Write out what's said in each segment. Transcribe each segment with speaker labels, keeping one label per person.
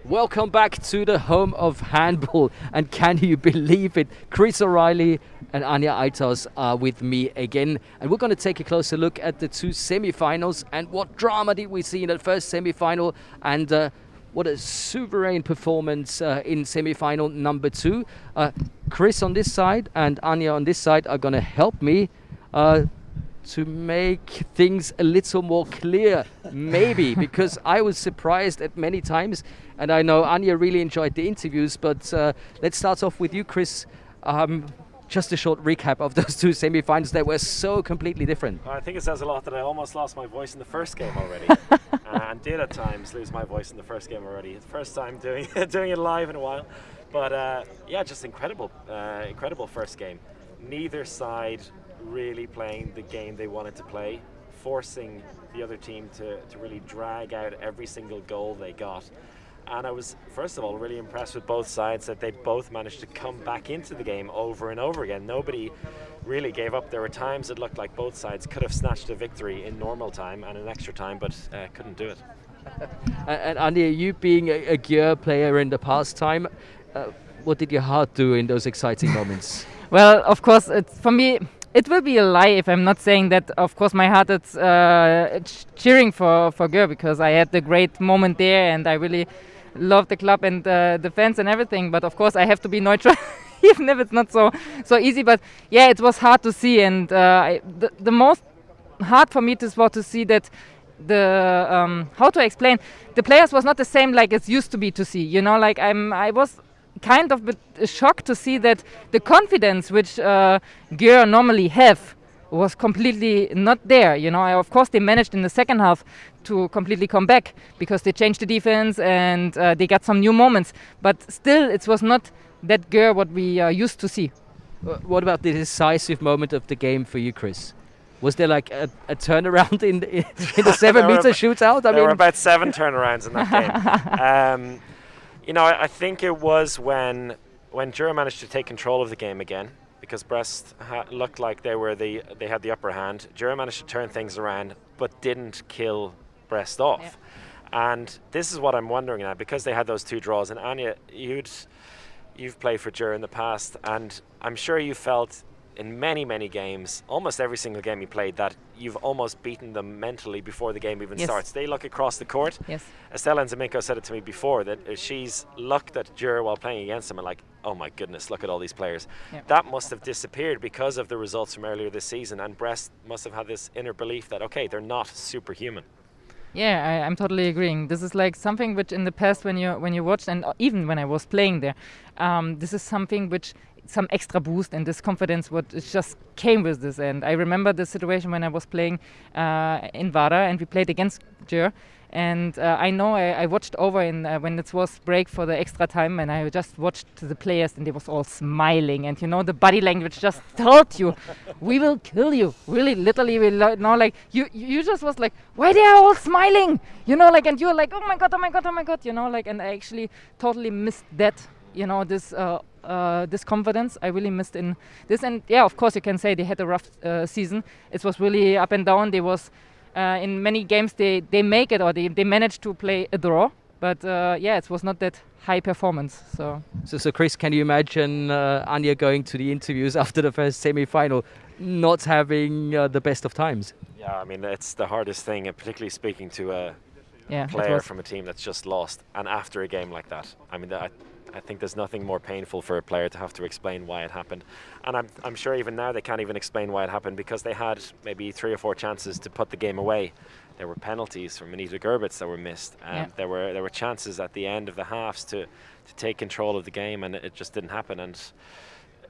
Speaker 1: Welcome back to the home of handball, and can you believe it? Chris O'Reilly and Anja Aitos are with me again, and we're going to take a closer look at the two semi-finals and what drama did we see in the first semi-final, and what a sovereign performance in semi-final number 2. Chris on this side and Anja on this side are going to help me to make things a little more clear, maybe, because I was surprised at many times, and I know Anja really enjoyed the interviews, but let's start off with you, Chris. Just a short recap of those two semi-finals that were so completely different.
Speaker 2: I think it says a lot that I almost lost my voice in the first game already, and did at times lose my voice in the first game already. It's the first time doing it live in a while, but yeah, just incredible first game. Neither side really playing the game they wanted to play, forcing the other team to really drag out every single goal they got. And I was, first of all, really impressed with both sides that they both managed to come back into the game over and over again. Nobody really gave up. There were times it looked like both sides could have snatched a victory in normal time and in extra time, but couldn't do it.
Speaker 1: And Anja, you being a gear player in the past time, what did your heart do in those exciting moments?
Speaker 3: Well, of course, for me, it will be a lie if I'm not saying that. Of course, my heart is cheering for Gör, because I had the great moment there, and I really love the club and the fans and everything. But of course, I have to be neutral, even if it's not so easy. But yeah, it was hard to see, and the most hard for me was to see that the how to explain, the players was not the same like it used to be to see. You know, like I was kind of shocked to see that the confidence which Gör normally have was completely not there. You know, of course they managed in the second half to completely come back because they changed the defense and they got some new moments. But still, it was not that Gör what we used to see.
Speaker 1: What about the decisive moment of the game for you, Chris? Was there like a turnaround in the 7-meter shootout?
Speaker 2: There were about 7 turnarounds in that game. You know, I think it was when Gör managed to take control of the game again, because Brest looked like they had the upper hand. Gör managed to turn things around, but didn't kill Brest off. Yeah. And this is what I'm wondering now, because they had those 2 draws. And Anja, you've played for Gör in the past, and I'm sure you felt in many games, almost every single game you played, that you've almost beaten them mentally before the game even starts. They look across the court.
Speaker 3: Yes.
Speaker 2: Estella Nzeminko said it to me before, that she's looked at Gör while playing against them and like, oh my goodness, look at all these players. Yep. That must have disappeared because of the results from earlier this season, and Brest must have had this inner belief that, okay, they're not superhuman.
Speaker 3: Yeah, I'm totally agreeing. This is like something which in the past when you watched, and even when I was playing there, this is something which some extra boost and this confidence what it just came with this. And I remember the situation when I was playing in Vara and we played against Gör, and I know I watched over in when it was break for the extra time, and I just watched the players and they was all smiling, and you know the body language just told you we will kill you, really literally. Like you just was like, why they are all smiling, you know, like, and you're like, oh my god, you know, like, and I actually totally missed that, you know, this confidence I really missed in this. And yeah, of course you can say they had a rough season. It was really up and down. They was in many games they make it, or they managed to play a draw, but yeah, it was not that high performance. So
Speaker 1: Chris, can you imagine Anja going to the interviews after the first semi-final not having the best of times?
Speaker 2: Yeah, I mean, it's the hardest thing, and particularly speaking to a player from a team that's just lost, and after a game like that. I mean, I think there's nothing more painful for a player to have to explain why it happened. And I'm sure even now they can't even explain why it happened, because they had maybe 3 or 4 chances to put the game away. There were penalties from Anita Gerbitz that were missed. There were chances at the end of the halves to take control of the game, and it just didn't happen. And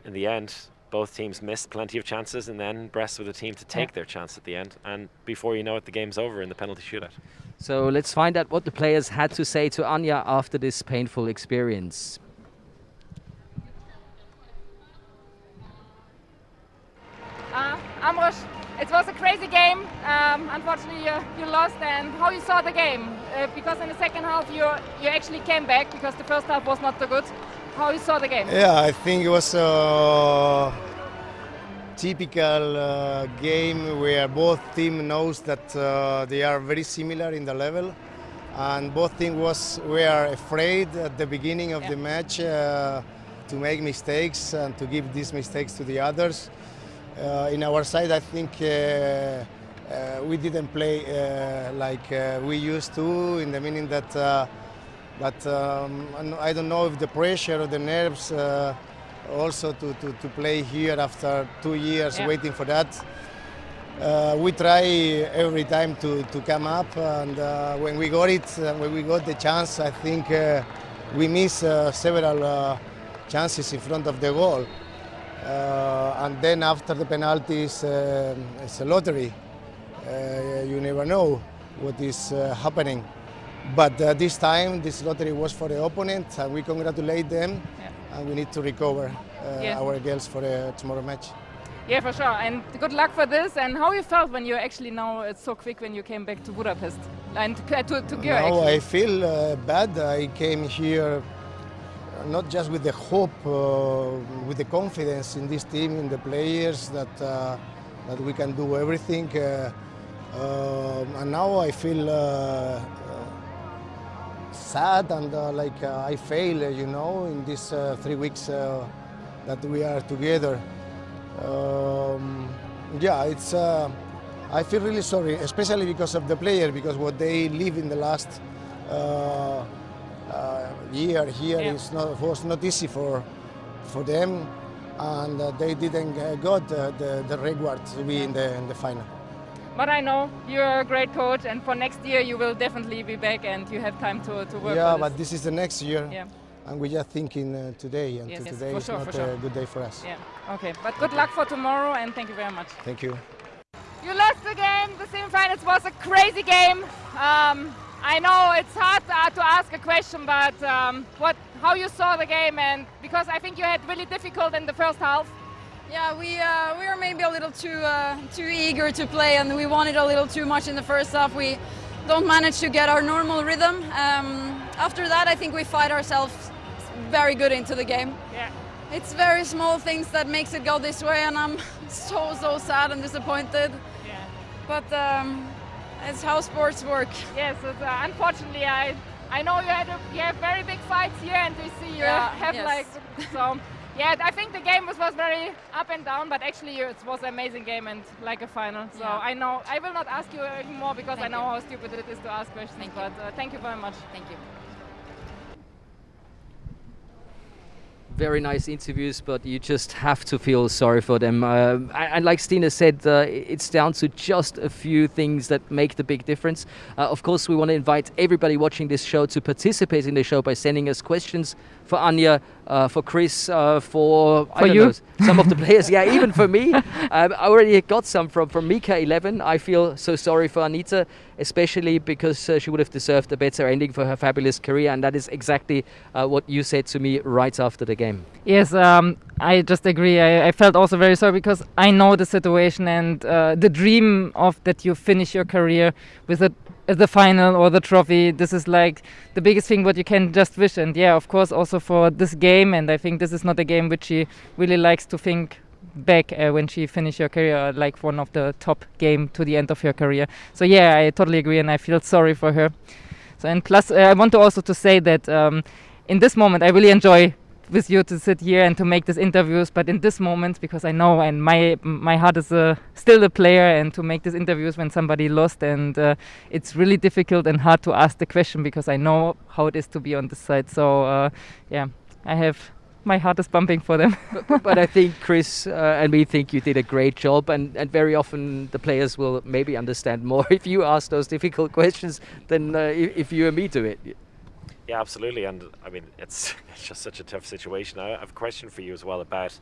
Speaker 2: in the end, both teams missed plenty of chances, and then Brest were the team to take their chance at the end. And before you know it, the game's over in the penalty shootout.
Speaker 1: So let's find out what the players had to say to Anja after this painful experience.
Speaker 3: Amrosh, it was a crazy game. Unfortunately, you lost. And how you saw the game? Because in the second half you actually came back, because the first half was not so good. How you saw the game?
Speaker 4: Yeah, I think it was a typical game where both teams knows that they are very similar in the level, and both teams were afraid at the beginning of the match to make mistakes and to give these mistakes to the others. In our side, I think we didn't play like we used to, in the meaning that I don't know if the pressure or the nerves also to play here after 2 years waiting for that. We try every time to come up, and when we got it, when we got the chance, I think we missed several chances in front of the goal. And then after the penalties, it's a lottery. You never know what is happening. But this time, this lottery was for the opponent, and we congratulate them, and we need to recover our girls for tomorrow match.
Speaker 3: Yeah, for sure. And good luck for this. And how you felt when you actually now it's so quick when you came back to Budapest and to Gör?
Speaker 4: Now I feel bad. I came here not just with the hope, with the confidence in this team, in the players, that we can do everything. And now I feel sad and like I fail, in these 3 weeks that we are together. It's. I feel really sorry, especially because of the player, because what they live in the last year here was not easy for them, and they didn't got the reward to be in the final.
Speaker 3: But I know you're a great coach, and for next year you will definitely be back and you have time to work.
Speaker 4: Yeah,
Speaker 3: for
Speaker 4: but this is the next year.
Speaker 3: Yeah.
Speaker 4: And we're just thinking today, and today is not a good day for us.
Speaker 3: Yeah. Okay, but good luck for tomorrow, and thank you very much.
Speaker 4: Thank you.
Speaker 3: You lost the game. The semi-finals was a crazy game. I know it's hard to ask a question, but how you saw the game, and because I think you had really difficult in the first half.
Speaker 5: Yeah, we were maybe a little too eager to play, and we wanted a little too much in the first half. We don't manage to get our normal rhythm. After that, I think we fight ourselves very good into the game.
Speaker 3: Yeah.
Speaker 5: It's very small things that makes it go this way, and I'm so sad and disappointed.
Speaker 3: Yeah.
Speaker 5: But it's how sports work.
Speaker 3: Yes, unfortunately, I know you have very big fights here, and we see you have so. Yeah, I think the game was very up and down, but actually it was an amazing game and like a final. So I know I will not ask you anymore because I know how stupid it is to ask questions. But thank you very much.
Speaker 5: Thank you.
Speaker 1: Very nice interviews, but you just have to feel sorry for them. And like Stina said, it's down to just a few things that make the big difference. Of course, we want to invite everybody watching this show to participate in the show by sending us questions for Anja, for Chris, for you, some of the players. Yeah, even for me. I already got some from Mika 11. I feel so sorry for Anita, especially because she would have deserved a better ending for her fabulous career, and that is exactly what you said to me right after the game.
Speaker 3: Yes, I just agree. I felt also very sorry because I know the situation and the dream of that you finish your career with the final or the trophy. This is like the biggest thing what you can just wish. And yeah, of course, also for this game. And I think this is not a game which she really likes to think back when she finished her career, like one of the top game to the end of her career. So yeah, I totally agree, and I feel sorry for her. So and plus, I want to also to say that in this moment, I really enjoy with you to sit here and to make these interviews, but in this moment, because I know and my heart is still a player, and to make these interviews when somebody lost, and it's really difficult and hard to ask the question because I know how it is to be on this side. So my heart is pumping for them.
Speaker 1: but I think Chris and me think you did a great job, and very often the players will maybe understand more if you ask those difficult questions than if you and me do it.
Speaker 2: Yeah, absolutely, and I mean it's just such a tough situation. I have a question for you as well about,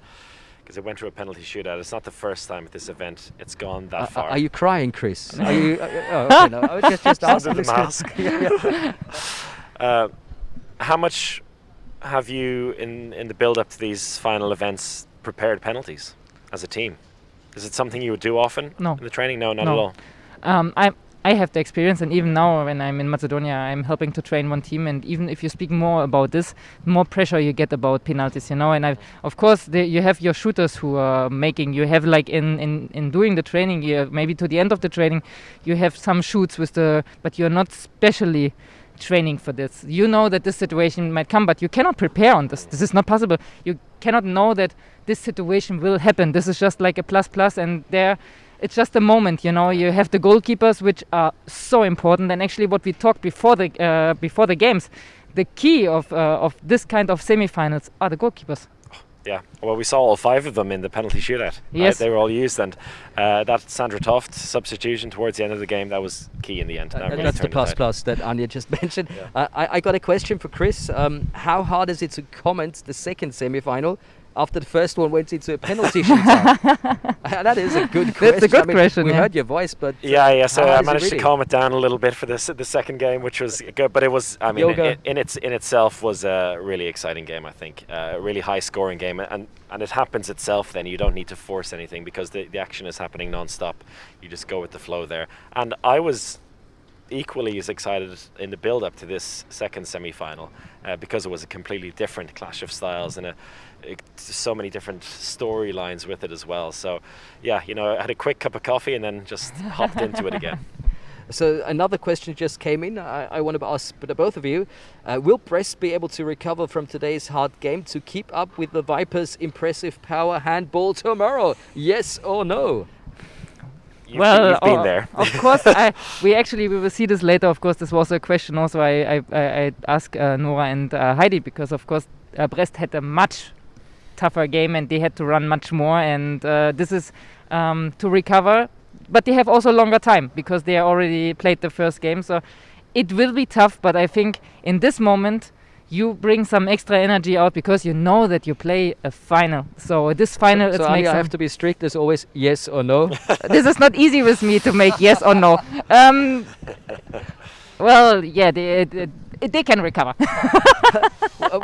Speaker 2: because it went to a penalty shootout. It's not the first time at this event it's gone that far.
Speaker 1: Are you crying, Chris? Are you? Okay, no, I was just asking.
Speaker 2: Under the mask. How much have you in the build-up to these final events prepared penalties as a team? Is it something you would do often in the training? No, not at all.
Speaker 3: I have the experience, and even now when I'm in Macedonia, I'm helping to train one team, and even if you speak more about this, more pressure you get about penalties, and of course you have your shooters who are making, you have like in doing the training, maybe to the end of the training, you have some shoots but you're not specially training for this. You know that this situation might come, but you cannot prepare on this. This is not possible. You cannot know that this situation will happen. This is just like a plus, and there it's just a moment, you know. You have the goalkeepers, which are so important, and actually what we talked before the games, the key of this kind of semi-finals are the goalkeepers.
Speaker 2: Yeah, well, we saw all 5 of them in the penalty shootout.
Speaker 3: Yes.
Speaker 2: They were all used, and that Sandra Toft substitution towards the end of the game, that was key in the end. That really
Speaker 1: That's the
Speaker 2: turned it
Speaker 1: plus that Anja just mentioned.
Speaker 2: Yeah.
Speaker 1: I got a question for Chris. How hard is it to comment the second semi-final after the first one went into a penalty shootout? That is a good question.
Speaker 3: That's a good question.
Speaker 1: We
Speaker 3: yeah.
Speaker 1: heard your voice, but
Speaker 2: Yeah, so
Speaker 1: how
Speaker 2: I
Speaker 1: hard is it
Speaker 2: managed
Speaker 1: really?
Speaker 2: to calm it down a little bit for the second game, which was good. But it was, I mean,
Speaker 1: Yoga.
Speaker 2: in itself was a really exciting game. I think a really high-scoring game, and it happens itself. Then you don't need to force anything because the action is happening non-stop. You just go with the flow there. And I was equally as excited in the build-up to this second semi-final because it was a completely different clash of styles and so many different storylines with it as well. So yeah, you know, I had a quick cup of coffee and then just hopped into it again.
Speaker 1: So another question just came in. I want to ask both of you. Will Brest be able to recover from today's hard game to keep up with the Vipers' impressive power handball tomorrow? Yes or no?
Speaker 2: You've been there.
Speaker 3: Of course, we will see this later. Of course, this was a question also I asked Nora and Heidi, because of course Brest had a much tougher game and they had to run much more, and this is to recover. But they have also longer time because they already played the first game, so it will be tough. But I think in this moment you bring some extra energy out because you know that you play a final. So this final,
Speaker 1: So Anja, I have to be strict as always. Yes or no?
Speaker 3: this is not easy with me to make yes or no. Well, yeah, they can recover.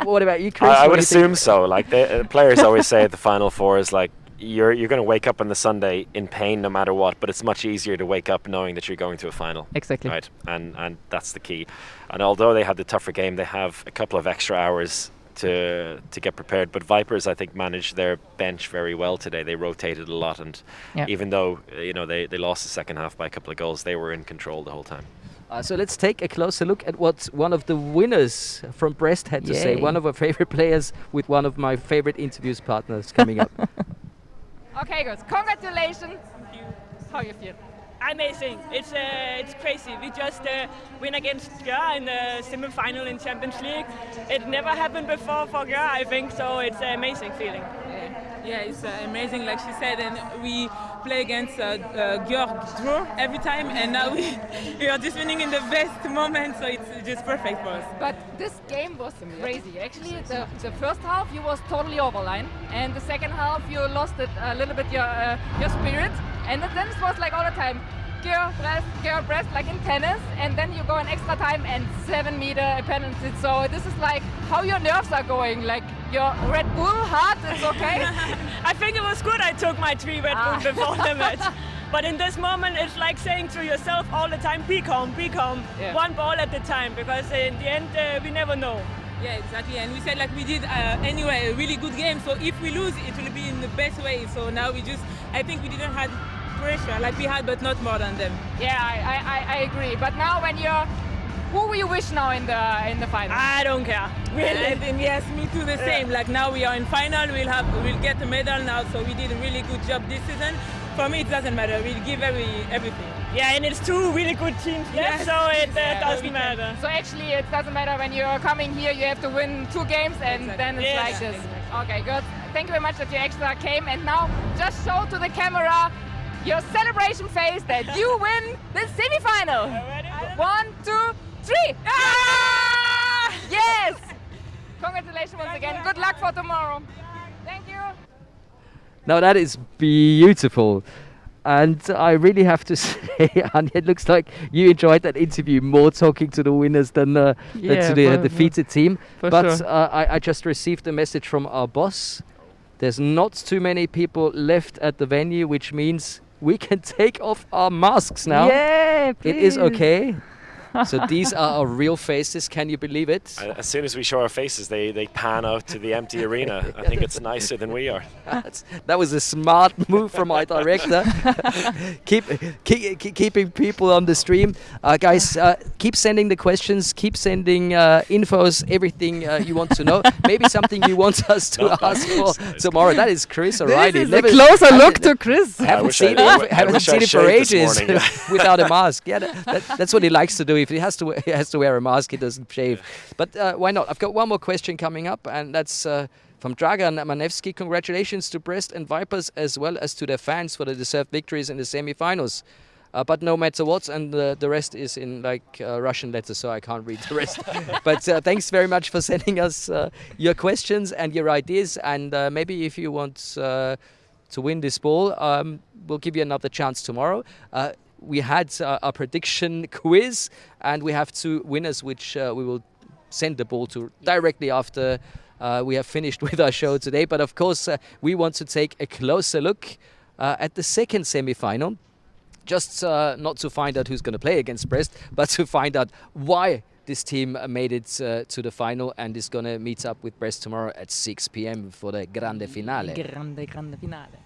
Speaker 1: What about you, Chris?
Speaker 2: I
Speaker 1: What
Speaker 2: would
Speaker 1: do you think?
Speaker 2: assume so. Like the players always say at the Final Four is like you're going to wake up on the Sunday in pain no matter what, but it's much easier to wake up knowing that you're going to a final.
Speaker 3: Exactly.
Speaker 2: Right, and that's the key. And although they had the tougher game, they have a couple of extra hours to get prepared. But Vipers, I think, managed their bench very well today. They rotated a lot, and even though they lost the second half by a couple of goals, they were in control the whole time.
Speaker 1: So let's take a closer look at what one of the winners from Brest had to say.
Speaker 3: Yay.
Speaker 1: One of our favorite players with one of my favorite interviews partners coming up.
Speaker 6: Okay, guys, congratulations.
Speaker 7: Thank you.
Speaker 6: How you feel?
Speaker 7: Amazing. It's crazy. We just win against Gera in the semi-final in Champions League. It never happened before for Gera, I think, so it's an amazing feeling.
Speaker 8: Yeah, it's amazing, like she said, and we play against Georg draw every time, and now we are just winning in the best moment, so it's just perfect for us.
Speaker 6: But this game was crazy. Actually, the first half you was totally overline, and the second half you lost it a little bit your spirit, and then it was like all the time. Gera Brest, like in tennis, and then you go in extra time and 7 meter penalty. So this is like how your nerves are going, like your Red Bull heart is okay.
Speaker 7: I think it was good I took my 3 Red Bull before the match. But in this moment, it's like saying to yourself all the time, be calm,
Speaker 6: Yeah.
Speaker 7: one ball at a time, because in the end, we never know.
Speaker 8: Yeah, exactly, and we said like we did anyway a really good game, so if we lose, it will be in the best way. So now I think we didn't have pressure like we had, but not more than them.
Speaker 6: Yeah, I agree. But now when who will you wish now in the final?
Speaker 7: I don't care.
Speaker 8: And yes, me too, the same. Like now we are in final, we'll get a medal now, so we did a really good job this season. For me, it doesn't matter. We'll give everything.
Speaker 7: Yeah, and it's 2 really good teams left,
Speaker 8: Yes.
Speaker 7: so it doesn't matter.
Speaker 6: So actually, it doesn't matter when you're coming here. You have to win 2 games, and then it's
Speaker 7: Yes.
Speaker 6: like this. Okay, good. Thank you very much that you extra came, and now just show to the camera your celebration face that you win the semi-final. 1, 2, 3. Ah! Yes! Congratulations once again. Good luck for tomorrow. Thank you.
Speaker 1: Now that is beautiful. And I really have to say, Anja, it looks like you enjoyed that interview more talking to the winners than to the defeated team. But
Speaker 3: sure.
Speaker 1: I just received a message from our boss. There's not too many people left at the venue, which means we can take off our masks now.
Speaker 3: Yeah,
Speaker 1: It is
Speaker 3: please.
Speaker 1: okay. So these are our real faces. Can you believe it?
Speaker 2: As soon as we show our faces, they pan out to the empty arena. I think it's nicer than we are.
Speaker 1: That was a smart move from our director. Keeping people on the stream. Guys, keep sending the questions, keep sending infos, everything you want to know. Maybe something you want us to ask for tomorrow. That is Chris O'Reilly.
Speaker 3: This is a closer look to Chris.
Speaker 1: Haven't seen it for ages without a mask. Yeah, that's what he likes to do. If he has to wear a mask, he doesn't shave. But why not? I've got one more question coming up, and that's from Dragan Manevsky. Congratulations to Brest and Vipers, as well as to their fans for the deserved victories in the semi-finals. But no matter what, and the rest is in Russian letters, so I can't read the rest. But thanks very much for sending us your questions and your ideas. And maybe if you want to win this ball, we'll give you another chance tomorrow. We had a prediction quiz, and we have 2 winners, which we will send the ball to directly after we have finished with our show today. But of course, we want to take a closer look at the second semi-final. Just not to find out who's going to play against Brest, but to find out why this team made it to the final and is going to meet up with Brest tomorrow at 6 p.m. for the grande finale.
Speaker 3: Grande finale.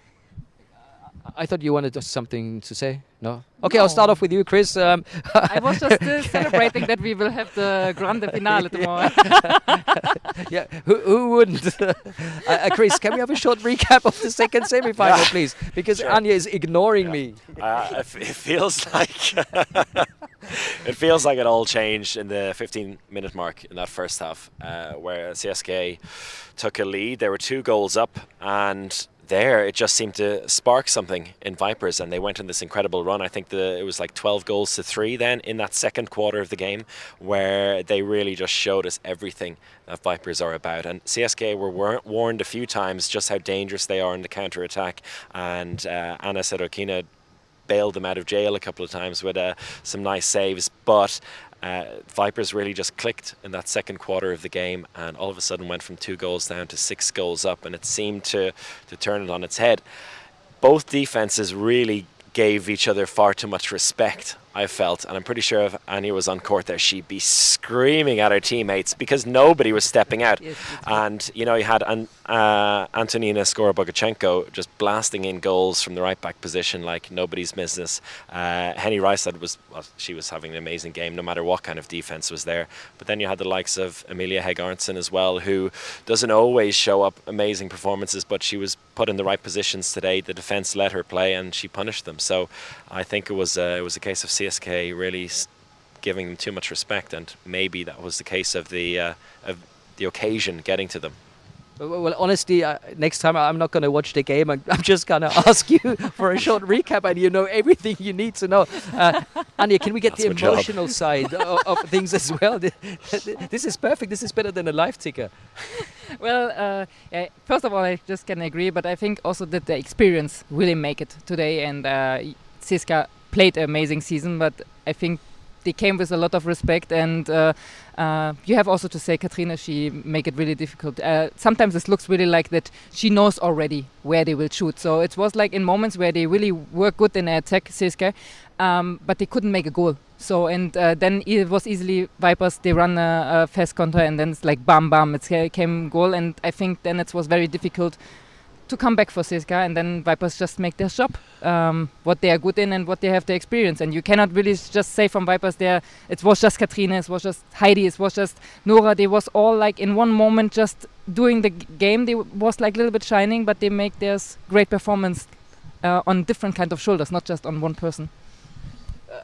Speaker 1: I thought you wanted something to say. No? Okay, no. I'll start off with you, Chris.
Speaker 3: I was just celebrating that we will have the grande finale tomorrow.
Speaker 1: Yeah, who wouldn't? Chris, can we have a short recap of the second semi-final, please? Because sure. Anya is ignoring me.
Speaker 2: It feels like it all changed in the 15-minute mark in that first half, where CSK took a lead. There were 2 goals up, and there it just seemed to spark something in Vipers, and they went on this incredible run. I think it was like 12 goals to 3 then in that second quarter of the game, where they really just showed us everything that Vipers are about. And CSK were warned a few times just how dangerous they are in the counter-attack, and Anna Sedokina bailed them out of jail a couple of times with some nice saves, but Vipers really just clicked in that second quarter of the game, and all of a sudden went from 2 goals down to 6 goals up, and it seemed to turn it on its head. Both defenses really gave each other far too much respect, I felt, and I'm pretty sure if Anya was on court there, she'd be screaming at her teammates because nobody was stepping out. Yes, and you had Antonina Skora-Bogachenko just blasting in goals from the right back position like nobody's business. Henny Reistad she was having an amazing game no matter what kind of defense was there. But then you had the likes of Emilia Hägg Arntzen as well, who doesn't always show up amazing performances, but she was put in the right positions today. The defense let her play and she punished them. So I think it was a case of CSK really giving them too much respect, and maybe that was the case of the occasion getting to them.
Speaker 1: Well, honestly, next time I'm not going to watch the game. I'm just going to ask you for a short recap, and you know everything you need to know. Anya, can we get the emotional side of things as well? This is perfect. This is better than a live ticker.
Speaker 3: Well, first of all, I just can agree, but I think also that the experience really make it today, and CSKA played an amazing season, but I think they came with a lot of respect, and you have also to say Katrina, she make it really difficult. Sometimes it looks really like that she knows already where they will shoot. So it was like in moments where they really were good in attack, CSKA, but they couldn't make a goal. So then it was easily Vipers, they run a fast counter, and then it's like bam bam, it came goal, and I think then it was very difficult to come back for CSKA, and then Vipers just make their job, what they are good in and what they have the experience. And you cannot really just say from Vipers there, it was just Katrina, it was just Heidi, it was just Nora, they was all like in one moment just doing the game. They was like a little bit shining, but they make their great performance on different kind of shoulders, not just on one person.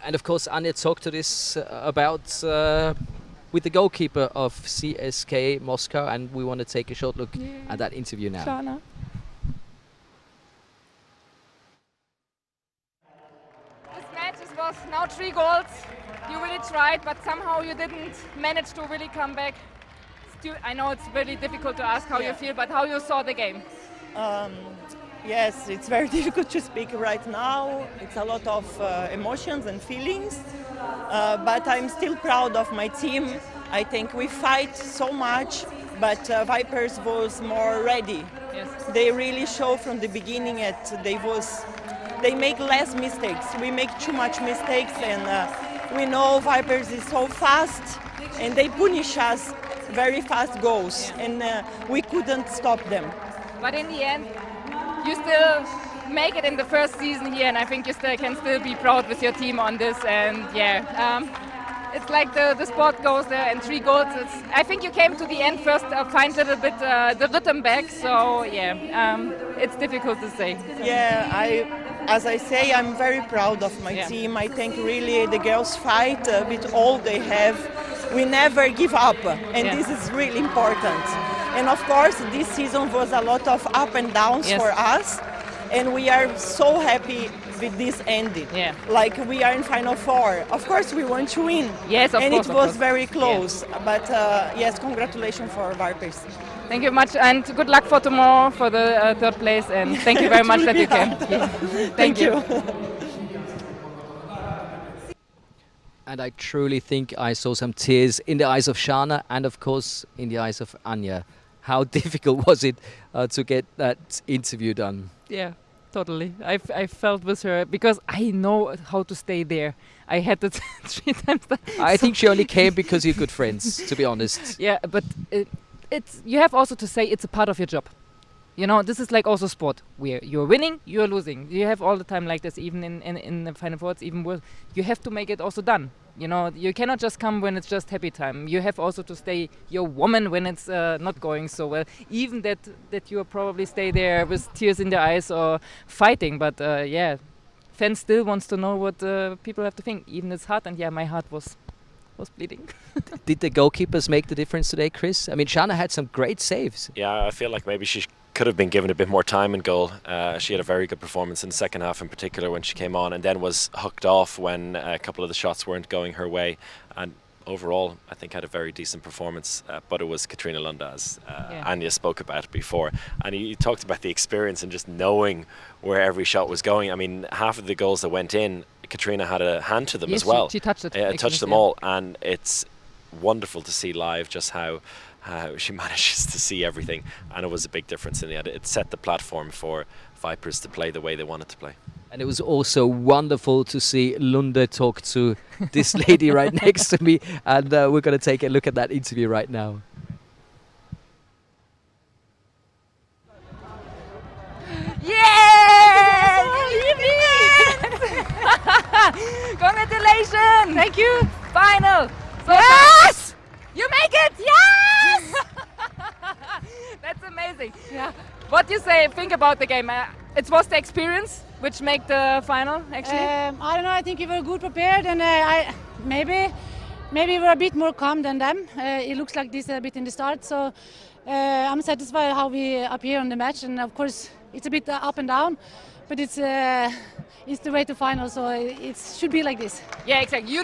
Speaker 1: And of course, Anya talked to this about with the goalkeeper of Csk Moscow, and we want to take a short look at that interview now.
Speaker 3: Shana.
Speaker 6: Was now 3 goals. You really tried, but somehow you didn't manage to really come back. I know it's really difficult to ask how you feel, but how you saw the game.
Speaker 9: Yes, it's very difficult to speak right now. It's a lot of emotions and feelings, but I'm still proud of my team. I think we fight so much, but Vipers was more ready.
Speaker 6: Yes.
Speaker 9: They really show from the beginning they make less mistakes. We make too much mistakes, and we know Vipers is so fast and they punish us very fast goals, and we couldn't stop them.
Speaker 6: But in the end, you still make it in the first season here, and I think you can still be proud with your team on this. And it's like the sport goes there, and 3 goals. I think you came to the end first, find a little bit the rhythm back. So it's difficult to say.
Speaker 9: Yeah, as I say, I'm very proud of my team. I think really the girls fight with all they have. We never give up, and this is really important. And of course, this season was a lot of up and downs for us, and we are so happy with this ending.
Speaker 6: Yeah.
Speaker 9: Like we are in Final 4. Of course, we want to win.
Speaker 6: Yes, of
Speaker 9: and
Speaker 6: course.
Speaker 9: And it was very close. Yeah. But yes, congratulations for Vipers.
Speaker 6: Thank you much, and good luck for tomorrow for the 3rd place. And thank you very much that you came.
Speaker 9: Thank you.
Speaker 1: And I truly think I saw some tears in the eyes of Shana and, of course, in the eyes of Anya. How difficult was it to get that interview done?
Speaker 3: Yeah, totally. I felt with her because I know how to stay there. I had it 3 times.
Speaker 1: I think she only came because you're good friends, to be honest.
Speaker 3: Yeah, but it's you have also to say it's a part of your job. You know, this is like also sport where you're winning, you're losing. You have all the time like this, even in the Final Four, it's even worse. You have to make it also done. You know, you cannot just come when it's just happy time. You have also to stay your woman when it's not going so well. Even that you probably stay there with tears in the eyes or fighting. But fans still wants to know what people have to think. Even it's hard, and my heart was bleeding.
Speaker 1: Did the goalkeepers make the difference today, Chris? I mean, Shana had some great saves.
Speaker 2: Yeah, I feel like maybe she could have been given a bit more time in goal. She had a very good performance in the second half in particular when she came on, and then was hooked off when a couple of the shots weren't going her way. And overall, I think had a very decent performance, but it was Katrina Lund, as Anya spoke about before. And you talked about the experience and just knowing where every shot was going. I mean, half of the goals that went in, Katrina had a hand to them as well.
Speaker 3: She touched it.
Speaker 2: Touched them all, and it's wonderful to see live just how she manages to see everything, and it was a big difference in the end. It set the platform for Vipers to play the way they wanted to play.
Speaker 1: And it was also wonderful to see Lunde talk to this lady right next to me, and we're going to take a look at that interview right now.
Speaker 6: Yeah! Congratulations!
Speaker 3: Thank you.
Speaker 6: Final. So
Speaker 3: Yes!
Speaker 6: you make it! Yes! That's amazing.
Speaker 3: Yeah.
Speaker 6: What do you think about the game? It was the experience which made the final, actually?
Speaker 10: I don't know. I think we were good prepared, and maybe we were a bit more calm than them. It looks like this a bit in the start, so I'm satisfied how we appear on the match. And of course, it's a bit up and down, but it's the way to final, so it should be like this.
Speaker 6: Yeah, exactly.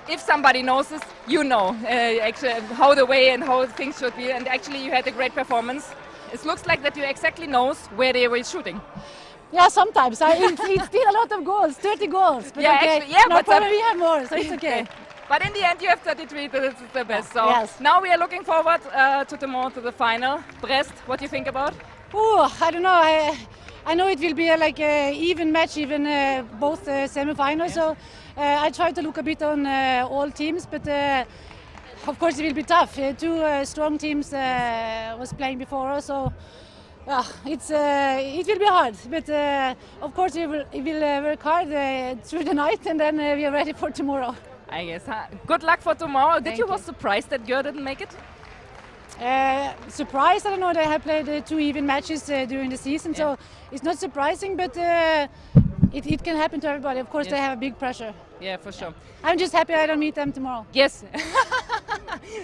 Speaker 6: If somebody knows this, you know actually how the way and how things should be. And actually, you had a great performance. It looks like that you exactly knows where they were shooting.
Speaker 10: Yeah, sometimes. It's still a lot of goals, 30 goals. But
Speaker 6: yeah,
Speaker 10: okay.
Speaker 6: actually, yeah,
Speaker 10: no
Speaker 6: but
Speaker 10: problem, we have more, so it's okay.
Speaker 6: But in the end, you have 33, that's the best. So
Speaker 10: yes.
Speaker 6: Now we are looking forward to tomorrow, to the final. Brest, what do you think about?
Speaker 10: I don't know. I know it will be like an even match, even both semi-finals. So I try to look a bit on all teams, but of course it will be tough. 2 strong teams was playing before us, so it will be hard. But of course we will work hard through the night, and then we are ready for tomorrow.
Speaker 6: I guess. Good luck for tomorrow. Did you
Speaker 10: you.
Speaker 6: was surprised that Gör didn't make it?
Speaker 10: Surprised, I don't know. They have played 2 even matches during the season, so it's not surprising, but it can happen to everybody. Of course, they have a big pressure.
Speaker 6: Yeah, for sure.
Speaker 10: I'm just happy I don't meet them tomorrow.
Speaker 6: Yes.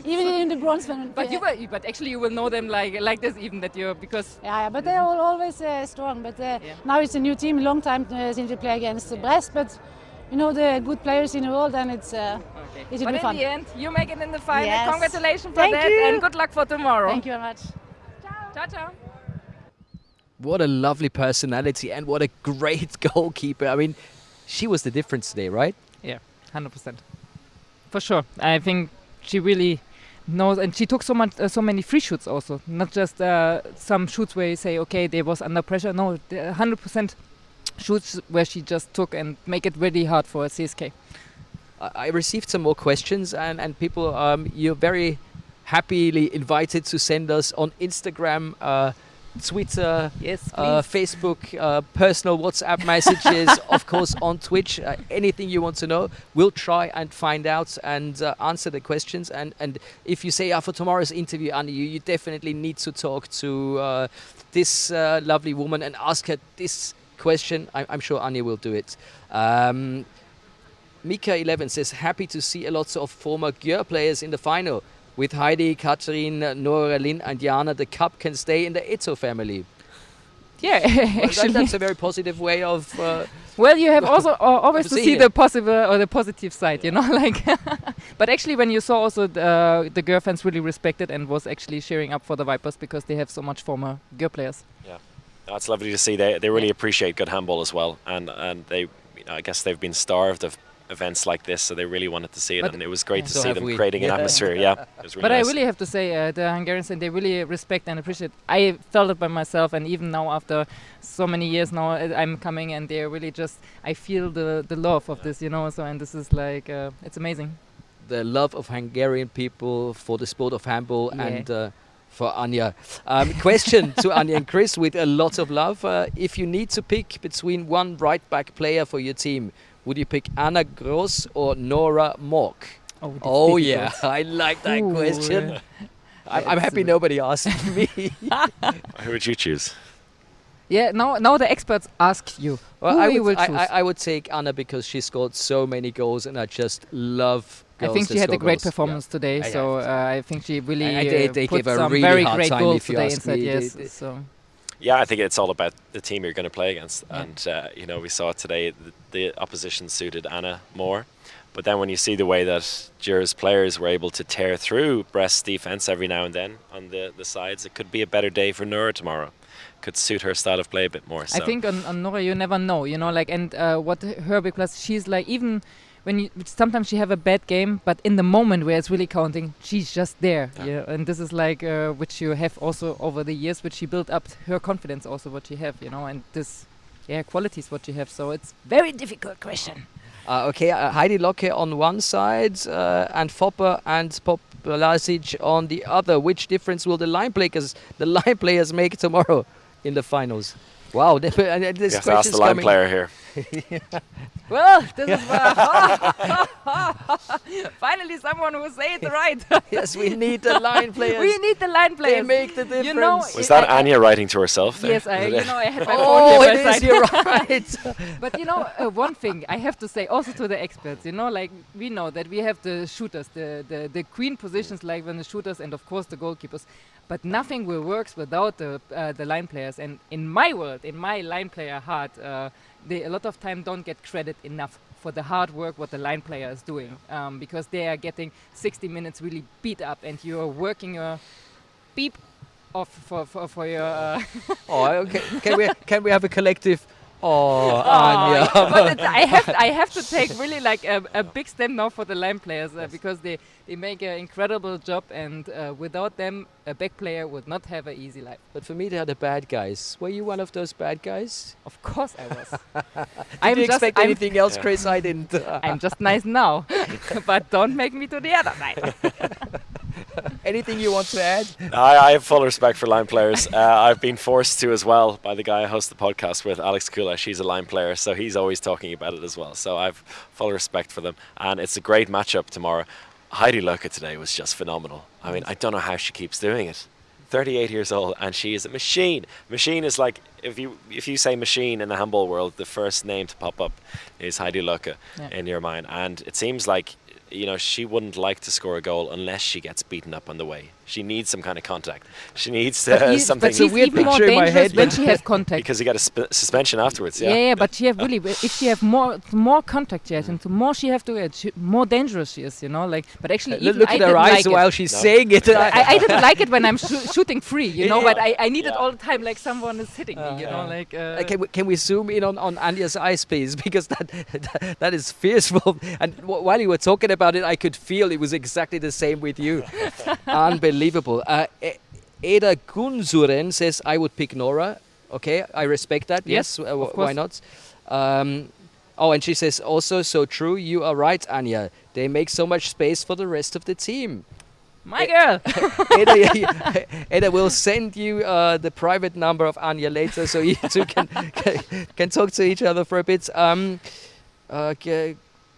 Speaker 10: Even in the bronze one.
Speaker 6: But actually you will know them like this, even that you, because
Speaker 10: yeah, but they're always strong. But now it's a new team, long time since we play against Brest. But you know the good players in the world, and it will be fun.
Speaker 6: But in the end, you make it in the final.
Speaker 10: Yes.
Speaker 6: Congratulations for
Speaker 10: Thank
Speaker 6: that,
Speaker 10: you.
Speaker 6: and good luck for tomorrow.
Speaker 10: Thank you very much.
Speaker 6: Ciao, ciao.
Speaker 1: What a lovely personality, and what a great goalkeeper. I mean, she was the difference today, right?
Speaker 3: Yeah, 100%. For sure. I think she really knows, and she took so many free shoots also, not just some shoots where you say, okay, they was under pressure. No, 100% shoots where she just took and make it really hard for CSK.
Speaker 1: I received some more questions, and people, you're very happily invited to send us on Instagram, Twitter,
Speaker 3: Yes, please.
Speaker 1: Facebook, personal WhatsApp messages, of course on Twitch. Anything you want to know, we'll try and find out and answer the questions. And if you say, for tomorrow's interview, Annie, you definitely need to talk to this lovely woman and ask her this question. I'm sure Anya will do it. Mika11 says, happy to see a lot of former Györ players in the final. With Heidi, Katrin, Nora, Lynn and Jana, the cup can stay in the Ito family.
Speaker 3: Yeah,
Speaker 1: Well,
Speaker 3: actually.
Speaker 1: that's a very positive way of...
Speaker 3: Well, you have also always to
Speaker 1: seeing
Speaker 3: see
Speaker 1: it.
Speaker 3: the possible or the positive side, you know, like. But actually, when you saw also the Györ fans really respected and was actually cheering up for the Vipers because they have so much former Györ players.
Speaker 2: Yeah, that's lovely to see. They really appreciate good handball as well, and they, I guess they've been starved of events like this, so they really wanted to see it,
Speaker 3: But
Speaker 2: and it was great to
Speaker 1: So
Speaker 2: see
Speaker 1: have
Speaker 2: them
Speaker 1: we.
Speaker 2: creating an
Speaker 1: Yeah.
Speaker 2: atmosphere. Yeah, it was really
Speaker 3: But
Speaker 2: nice.
Speaker 3: I really have to say, the Hungarians, and they really respect and appreciate. I felt it by myself, and even now after so many years now, I'm coming, and they're really just. I feel the love of this, you know. So, and this is like, it's amazing.
Speaker 1: the love of Hungarian people for the sport of handball
Speaker 3: Yeah.
Speaker 1: and for Anya. Question to Anya and Chris with a lot of love. If you need to pick between one right-back player for your team, would you pick Anna Gross or Nora Mork?
Speaker 3: Oh, that's
Speaker 1: Oh yeah,
Speaker 3: difficult.
Speaker 1: I like that
Speaker 3: Ooh,
Speaker 1: question. I'm
Speaker 3: That's
Speaker 1: happy
Speaker 3: a-
Speaker 1: nobody asked me.
Speaker 2: Who would you choose?
Speaker 3: Yeah, now the experts ask you.
Speaker 1: Well,
Speaker 3: who
Speaker 1: I
Speaker 3: you will
Speaker 1: would,
Speaker 3: choose.
Speaker 1: I would take Anna because she scored so many goals, and I just love.
Speaker 3: I
Speaker 1: girls
Speaker 3: think
Speaker 1: that
Speaker 3: she had a
Speaker 1: score
Speaker 3: great
Speaker 1: goals.
Speaker 3: performance today,
Speaker 1: Yeah,
Speaker 3: so I think she really
Speaker 1: And they
Speaker 3: put
Speaker 1: gave a
Speaker 3: some
Speaker 1: really
Speaker 3: very
Speaker 1: hard
Speaker 3: great
Speaker 1: time,
Speaker 3: goals
Speaker 1: if you
Speaker 3: today
Speaker 1: ask
Speaker 3: inside.
Speaker 1: me.
Speaker 3: Yes,
Speaker 1: They-
Speaker 3: so
Speaker 2: Yeah, I think it's all about the team you're going to play against,
Speaker 3: Yeah.
Speaker 2: and you know, we saw today the opposition suited Anna more. But then when you see the way that Győr's players were able to tear through Brest's defence every now and then on the sides, it could be a better day for Nora tomorrow. Could suit her style of play a bit more. So.
Speaker 3: I think on Nora you never know, you know, like, and what her, because she's like, even when you sometimes she have a bad game, but in the moment where it's really counting, she's just there. Yeah, and this is like which you have also over the years, which she built up her confidence also what she have, you know, and this qualities what she have. So it's very difficult question.
Speaker 1: Okay, Heidi Locke on one side and Fopper and Populasic on the other. Which difference will the line players make tomorrow in the finals? Wow, this
Speaker 2: you have to ask
Speaker 1: question's
Speaker 2: the line
Speaker 1: coming.
Speaker 2: player here.
Speaker 3: Well, this is finally someone who say it right.
Speaker 1: Yes, we need the line players.
Speaker 3: We need the line
Speaker 1: They
Speaker 3: players.
Speaker 1: make the difference.
Speaker 3: You know,
Speaker 2: Was that Anya writing to herself there?
Speaker 3: Yes, I had my phone
Speaker 1: Oh,
Speaker 3: here
Speaker 1: it
Speaker 3: by my
Speaker 1: is,
Speaker 3: side.
Speaker 1: you're right.
Speaker 3: But you know, one thing I have to say also to the experts, you know, like we know that we have the shooters, the queen positions, like when the shooters and of course the goalkeepers. But nothing will works without the line players. And in my world, in my line player heart, they a lot of time don't get credit enough for the hard work what the line player is doing, because they are getting 60 minutes really beat up, and you're working your beep off for your.
Speaker 1: Oh, okay. Can we have a collective? Oh, Anya.
Speaker 3: But I have to take really like a big stand now for the line players, because they make an incredible job, and without them a back player would not have an easy life.
Speaker 1: But for me, they are the bad guys. Were you one of those bad guys?
Speaker 3: Of course I was.
Speaker 1: Did you expect anything else, Chris? I didn't.
Speaker 3: I'm just nice now, but don't make me to the other side.
Speaker 1: Anything you want to add?
Speaker 2: I have full respect for line players. I've been forced to as well by the guy I host the podcast with, Alex Kula. He's a line player, so he's always talking about it as well. So I've full respect for them. And it's a great matchup tomorrow. Heidi Locke today was just phenomenal. I mean, I don't know how she keeps doing it. 38 years old, and she is a machine. Machine is like, if you say machine in the handball world, the first name to pop up is Heidi Locke in your mind. And it seems like, you know, she wouldn't like to score a goal unless she gets beaten up on the way. She needs some kind of contact. She needs something.
Speaker 3: But she's even more dangerous when she has contact.
Speaker 2: Because you get a suspension afterwards.
Speaker 3: Yeah, but she have really, if she have more contact she has, and the more she have to get, more dangerous she is, you know. Like, but actually, even
Speaker 1: look
Speaker 3: I
Speaker 1: at her
Speaker 3: didn't
Speaker 1: eyes
Speaker 3: like it.
Speaker 1: while she's saying it.
Speaker 3: I didn't like it when I'm shooting free, you know. But I need it all the time, like someone is hitting me, you know. Like.
Speaker 1: Can we zoom in on Anya's eyes, please? Because that is fearful. And while you were talking about it, I could feel it was exactly the same with you. Unbelievable. Eda Gunzuren says, I would pick Nora. Okay, I respect that. Yes,
Speaker 3: of course.
Speaker 1: why not? Oh, and she says also, so true, you are right, Anja. They make so much space for the rest of the team.
Speaker 3: My girl!
Speaker 1: Eda will send you the private number of Anja later so you two can talk to each other for a bit.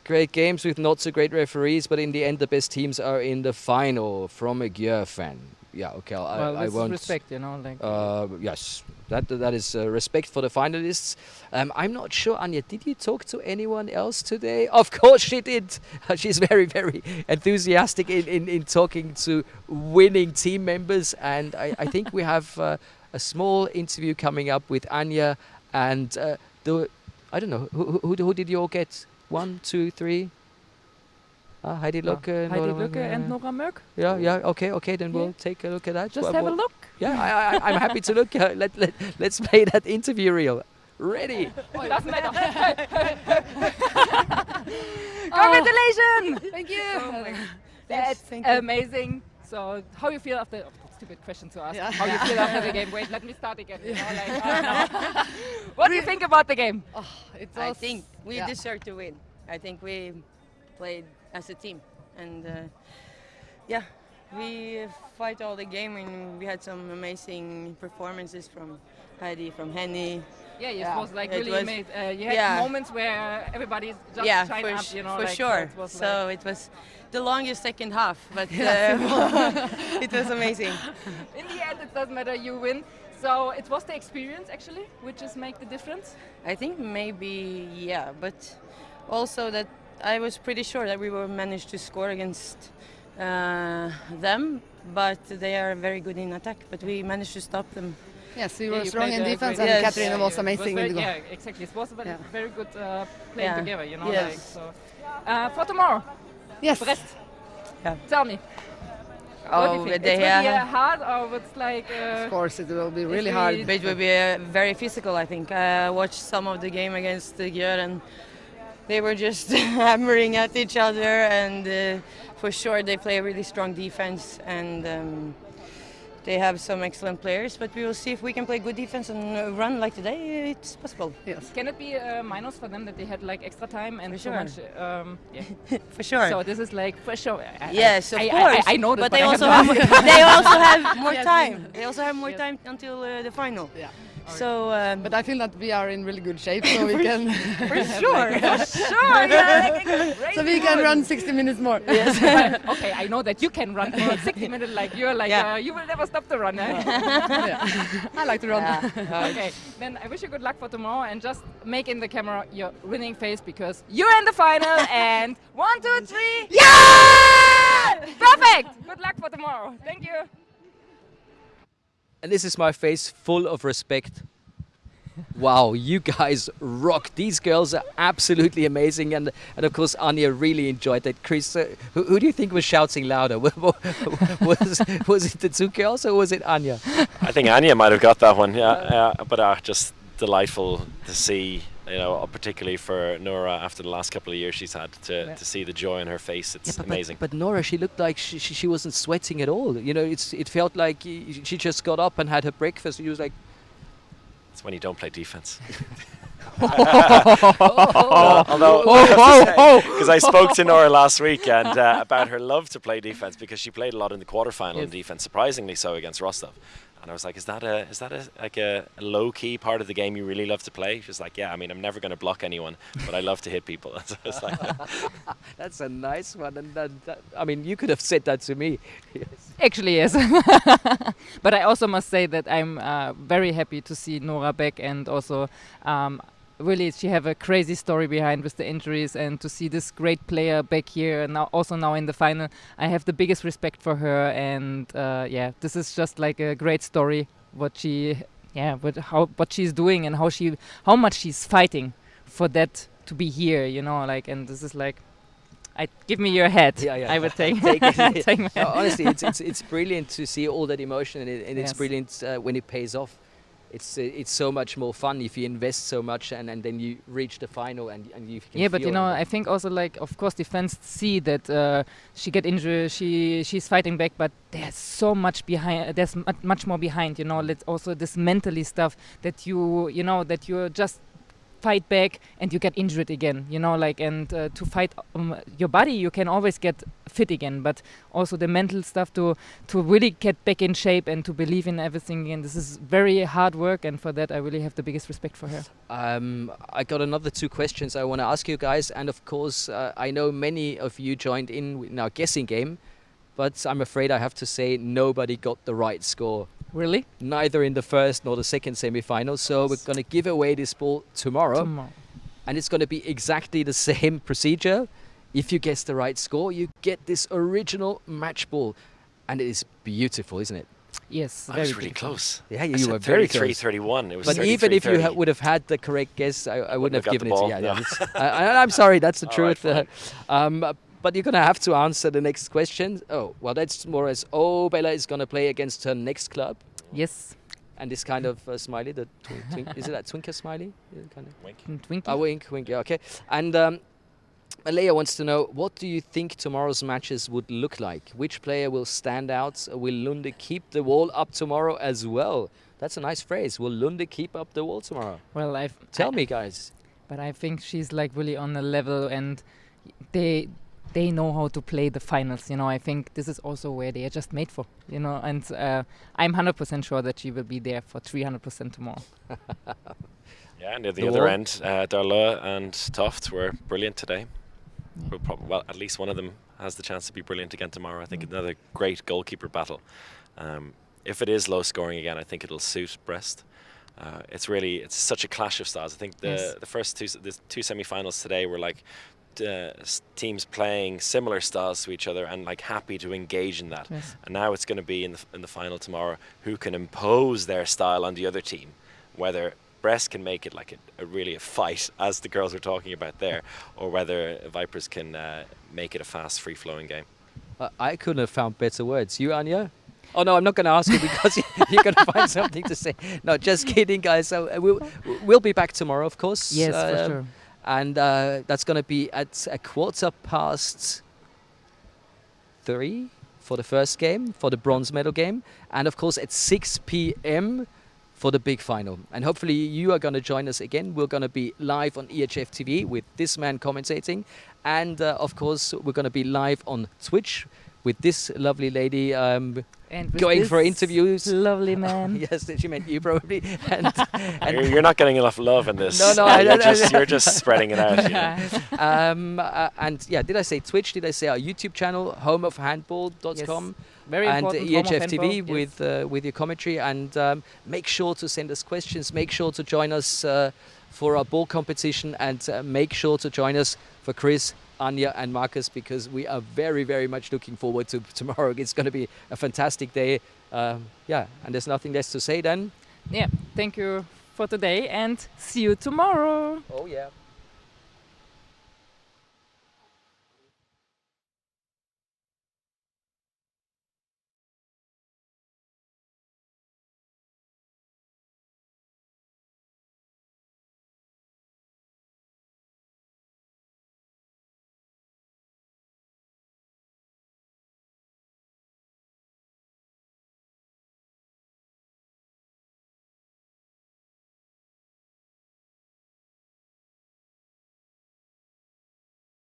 Speaker 1: Great games with not so great referees, but in the end the best teams are in the final, from a Gjør fan. Yeah, okay. I
Speaker 3: this
Speaker 1: won't.
Speaker 3: is respect, you know. Like.
Speaker 1: Yes, that is respect for the finalists. I'm not sure, Anja. Did you talk to anyone else today? Of course she did. She's very, very enthusiastic in talking to winning team members, and I think we have a small interview coming up with Anja and I don't know who did you all get? 1, 2, 3. Heidi Lucke,
Speaker 3: Heidi Lucke and Nora Mörk.
Speaker 1: Yeah. Okay. Then we'll take a look at that.
Speaker 3: Just have a look.
Speaker 1: Yeah, I'm happy to look. Let's play that interview reel. Ready?
Speaker 3: Oh, it doesn't matter. Congratulations!
Speaker 6: Thank you.
Speaker 3: That's amazing. So, how you feel after? Stupid question to ask. How you feel after the game? Wait, let me start again. You know, like, I don't know. What do you think about the game?
Speaker 11: I think we deserve to win. I think we played as a team, and we fight all the game, and we had some amazing performances from Heidi, from Henny.
Speaker 3: Yeah, it was like really amazing. You had moments where everybody just shined up, you know.
Speaker 11: For
Speaker 3: like,
Speaker 11: sure. So it was the longest second half, but it was amazing.
Speaker 3: In the end, it doesn't matter, you win. So it was the experience actually, which is make the difference?
Speaker 11: I think maybe, but also that I was pretty sure that we will manage to score against them, but they are very good in attack, but we managed to stop them.
Speaker 12: Yes, you were strong in defense, and Katarina was amazing in the goal.
Speaker 3: Yeah, exactly. It was a very good playing together, you know. Like, so. For tomorrow, Brest.
Speaker 11: Yeah.
Speaker 3: Tell me. What do you think? It will be hard, or it's like...
Speaker 12: of course, it will be really hard.
Speaker 11: But it will be very physical, I think. I watched some of the game against Gjør, and they were just hammering at each other, and for sure they play a really strong defense, and they have some excellent players, but we will see if we can play good defense and run like today. It's possible.
Speaker 12: Yes.
Speaker 3: Can it be a minus for them that they had like extra time and so much?
Speaker 11: For sure.
Speaker 3: So this is like for sure.
Speaker 11: Yes, of course.
Speaker 3: I know that,
Speaker 11: but they also have more time. They also have more time until the final.
Speaker 12: Yeah.
Speaker 11: So,
Speaker 12: but I feel that we are in really good shape, so we can.
Speaker 11: For sure.
Speaker 12: So we can run 60 minutes more.
Speaker 11: Yes.
Speaker 3: Okay, I know that you can run for 60 minutes. Like you're like you will never stop to run.
Speaker 12: I like to run.
Speaker 3: Okay, then I wish you good luck for tomorrow, and just make in the camera your winning face because you're in the final. And 1, 2, 3. Yeah! Perfect. Good luck for tomorrow. Thank you.
Speaker 1: And this is my face full of respect. Wow, you guys rock. These girls are absolutely amazing. And of course, Anja really enjoyed that. Chris, who do you think was shouting louder? Was it the two girls or was it Anja?
Speaker 2: I think Anja might have got that one, but just delightful to see. You know, particularly for Nora, after the last couple of years she's had to see the joy on her face. It's amazing.
Speaker 1: But Nora, she looked like she wasn't sweating at all. You know, it felt like she just got up and had her breakfast. She was like...
Speaker 2: It's when you don't play defense.
Speaker 1: Although,
Speaker 2: because I spoke to Nora last week and about her love to play defense because she played a lot in the quarterfinal in defense, surprisingly so against Rostov. And I was like, is that a low-key part of the game you really love to play? She was like, yeah, I mean, I'm never going to block anyone, but I love to hit people. So I was like,
Speaker 1: that's a nice one. And I mean, you could have said that to me. Yes.
Speaker 3: Actually, yes. But I also must say that I'm very happy to see Nora back, and also really she have a crazy story behind with the injuries, and to see this great player back here and now in the final, I have the biggest respect for her. And this is just like a great story what she's doing and how much she's fighting for that to be here, you know, like, and this is like, give me your head. I would take it. Take my head.
Speaker 1: Honestly, it's brilliant to see all that emotion, and it's brilliant when it pays off. It's so much more fun if you invest so much and then you reach the final and you can feel
Speaker 3: but you know, I think also, like, of course the fans see that she get injured, she's fighting back, but there's so much behind, there's much more behind, you know. Let's also this mentally stuff that you're just fight back and you get injured again, you know, like, and to fight your body, you can always get fit again, but also the mental stuff to really get back in shape and to believe in everything again. This is very hard work, and for that I really have the biggest respect for her.
Speaker 1: I got another 2 questions I want to ask you guys, and of course I know many of you joined in our guessing game, but I'm afraid I have to say nobody got the right score.
Speaker 3: Really?
Speaker 1: Neither in the first nor the second semi-final. So we're going to give away this ball tomorrow. And it's going to be exactly the same procedure. If you guess the right score, you get this original match ball. And it is beautiful, isn't it?
Speaker 3: Yes,
Speaker 2: I was really close.
Speaker 1: Yeah, you were very close.
Speaker 2: 33-31. It was
Speaker 1: but even if you would have had the correct guess, I wouldn't have given it to you.
Speaker 2: No.
Speaker 1: I'm sorry, that's the truth.
Speaker 2: Right,
Speaker 1: but you're going to have to answer the next question. Oh, well, that's more as, Bella is going to play against her next club.
Speaker 3: Yes.
Speaker 1: And this kind of smiley, the is it that Twinker smiley? Kind of
Speaker 2: wink.
Speaker 3: Twinkie.
Speaker 1: Oh, wink, yeah, okay. And Alea wants to know, what do you think tomorrow's matches would look like? Which player will stand out? Will Lunde keep the wall up tomorrow as well? That's a nice phrase. Will Lunde keep up the wall tomorrow?
Speaker 3: Well,
Speaker 1: Tell me, guys.
Speaker 3: But I think she's like really on a level, and they know how to play the finals, you know. I think this is also where they are just made for, you know, and I'm 100% sure that she will be there for 300% tomorrow.
Speaker 2: Yeah, and at the other end, DELO and Toft were brilliant today. Well, at least one of them has the chance to be brilliant again tomorrow. I think another great goalkeeper battle. If it is low scoring again, I think it'll suit Brest. It's such a clash of styles. I think the two semi-finals today were like teams playing similar styles to each other and like happy to engage in that.
Speaker 3: Yes.
Speaker 2: And now it's going to be in the final tomorrow who can impose their style on the other team, whether Brest can make it like a fight, as the girls were talking about there, or whether Vipers can make it a fast, free-flowing game.
Speaker 1: I couldn't have found better words. You, Anja? Oh no, I'm not going to ask you because you're going to find something to say. No, just kidding, guys. So we'll be back tomorrow, of course.
Speaker 3: Yes, for sure.
Speaker 1: And that's going to be at 3:15 for the first game, for the bronze medal game, and of course at 6 p.m. for the big final. And hopefully you are going to join us again. We're going to be live on EHF TV with this man commentating, and of course we're going to be live on Twitch with this lovely lady going for interviews.
Speaker 3: Lovely man.
Speaker 1: Yes, she meant you probably. And
Speaker 2: you're not getting enough love in this.
Speaker 1: No,
Speaker 2: you're just spreading it out. You know?
Speaker 1: And yeah, did I say Twitch? Did I say our YouTube channel, homeofhandball.com?
Speaker 3: Yes. Very important.
Speaker 1: And EHF TV with your commentary. And make sure to send us questions. Make sure to join us for our ball competition, and make sure to join us for Chris, Anja and Marcus, because we are very, very much looking forward to tomorrow. It's going to be a fantastic day. Yeah, and there's nothing less to say then.
Speaker 3: Yeah, thank you for today and see you tomorrow.
Speaker 1: Oh yeah.